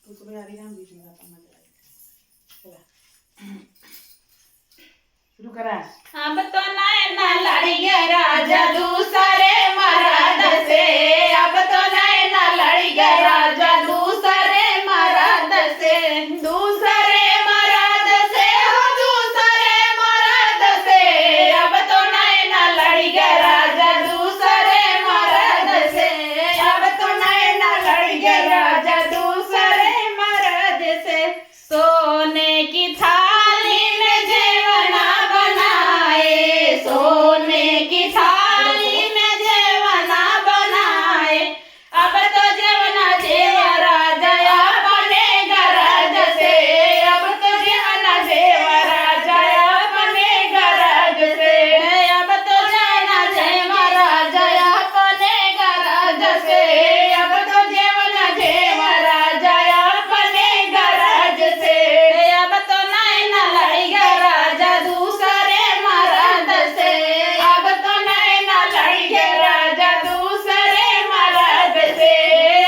तो सुबह आ रही ना बीच में जाता मजा चला शुरू करा। अब तो नैना लड़ी गया राजा दूसरे मर्द से, अब तो नैना लड़ी गया राजा दूसरे मर्द से, दूसरे मर्द से हो दूसरे मर्द से, अब तो नैना लड़ी गया राजा दूसरे मर्द से, अब तो नैना लड़ी गया राजा दूसरे मर्द से। सोने की थाली में जेवना बनाए, सोने की थाली में जेवना बनाए, अब तो जेवना जेवरा जया बने गरज से, अब तो जेवना जेवरा जया बने गरज से, अब तो जेवना जेवरा जया बने गरज से, अब तो जेवना जेवरा जया बने गरज से। अब तो नैना लड़ी गया राजा दूसरे मर्द से, अब तो नैना लड़ी गया राजा दूसरे मर्द से,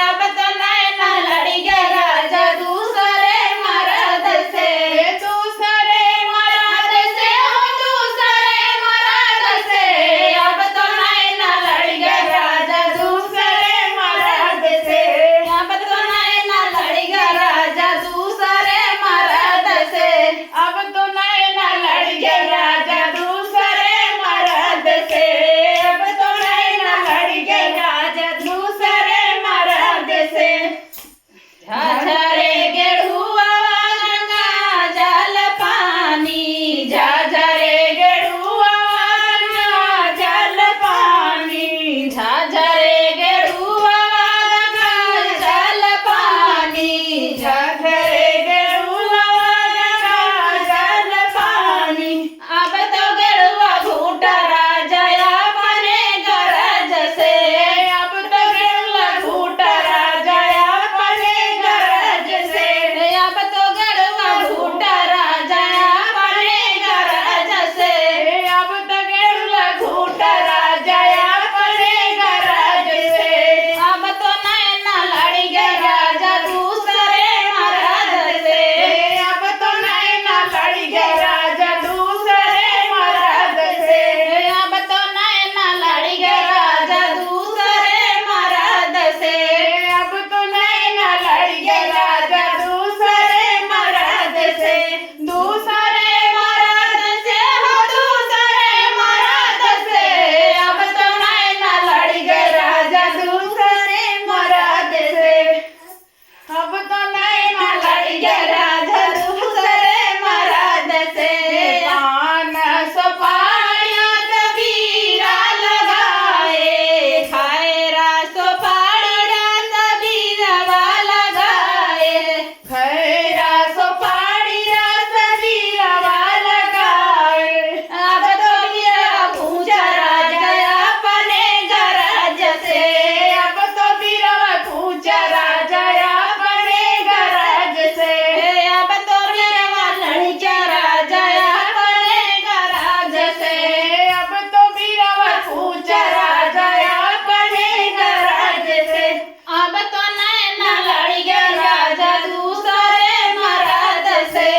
अब तो नैना लड़ी गया राजा दूसरे मर्द से, दूसरे मर्द से हो दूसरे मर्द से, अब तो नैना लड़ी गया राजा दूसरे मर्द से, अब तो नैना लड़ी गया राजा दूसरे मर्द से, अब तो नैना लड़ी गया राजा दूसरे मर्द से, अब तो नैना लड़ी गया राजा दूसरे मर्द से। झाझरे गेड़ुआ गंगा जल पानी, झाझरे गेड़ुआ गंगा जल पानी, झाझरे गेड़ुआ गंगा जल पानी, झाझरे गेड़ुआ गंगा जल पानी, अब तो गेड़ुआ घूटा राजया बने गरज से, अब तो गेड़ुआ घूटा राजया बने गरज से, अब तो गेड़ुआ घूटा राजया बने गरज से, अब तो गेड़ुआ घूटा राजया बने गरज से। अब तो नैना लड़ी गया राजा दूसरे मर्द से, अब तो नैना लड़ी गया राजा दूसरे मर्द से, अब तो नैना लड़ी गया राजा दूसरे मर्द से, अब तो नैना लड़ी गया राजा दूसरे मर्द से, दूसरे मर्द से हो दूसरे मर्द से, अब तो नैना लड़ी गया राजा दूसरे मर्द से, अब तो नैना लड़ी गया राजा दूसरे मर्द से। पान सुपारियाँ कबीरा लगाए, खैरा सुपारियाँ कबीरवा लगाए, खैरा सुपारियाँ कबीरवा लगाए, अब तो बीरवा पूजा राजया बने गरज से, अब तो बीरवा पूजा राजया बने गरज से, अब तो बीरवा लड़का राजया बने गरज से, अब तो बीरवा पूजा राजया बने गरज से। अब तो नैना लड़ी गया राजा दूसरे मर्द से,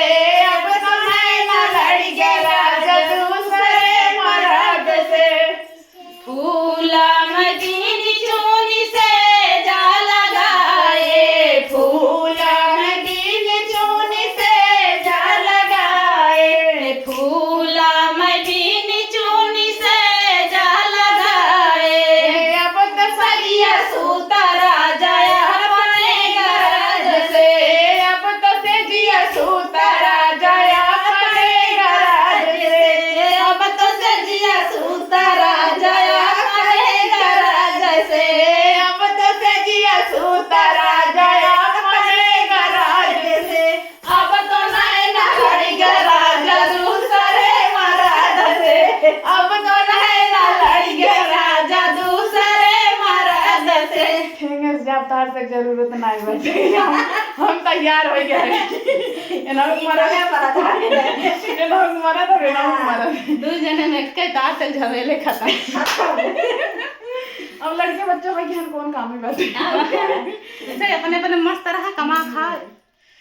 अब तो नैना लड़ी गया राजा दूसरे मर्द से। फूला मदीनी चूनी से जा लगाए, फूला मदीनी चूनी से जा लगाए, फूला मदीनी चूनी से जा लगाए, अब तो सजिया सूता राजया बने गरज से, अब तो सजिया सूता राजया बने गरज से, अब तो सजिया सूता राजया बने गरज से, अब तो सजिया सूता राजया बने गरज से। अब तो नैना लड़ी गया राजा दूसरे मर्द से, अब तो नैना लड़ी गया राजा दूसरे मर्द से। जब तार तक जरूरत नहीं बची हम तैयार हो गए दू जने में के तार तक झमेले खत्म अब लड़के बच्चों का ज्ञान कौन काम में बैठे जैसे अपने अपने मस्त रहा कमा खा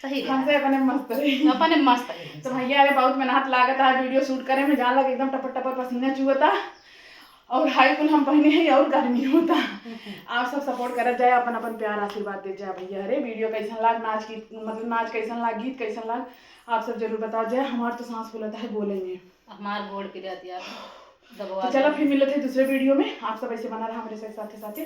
सही हमसे अपने मस्त रहे अपने मस्त रहे। तो भैया अरे बहुत मेहनत लागत है वीडियो शूट करे में, जान लगे एकदम टपर टपर पसीना चुहता और हाई कुल हम पहने हैं और गर्मी होता। आप सब सपोर्ट करत जाए, अपन अपन प्यार आशीर्वाद दे जाए भैया। अरे वीडियो कैसन लाग, नाच की मतलब नाच कैसन लाग, गीत कैसन लाग, आप सब जरूर बता जाए। हमार तो सांस फूलता है बोलेंगे, हमार गोड़ पिरा दिया तो चलो फिर मिलते हैं दूसरे वीडियो में। आप सब ऐसे बना रहा हमारे साथ साथे साथे।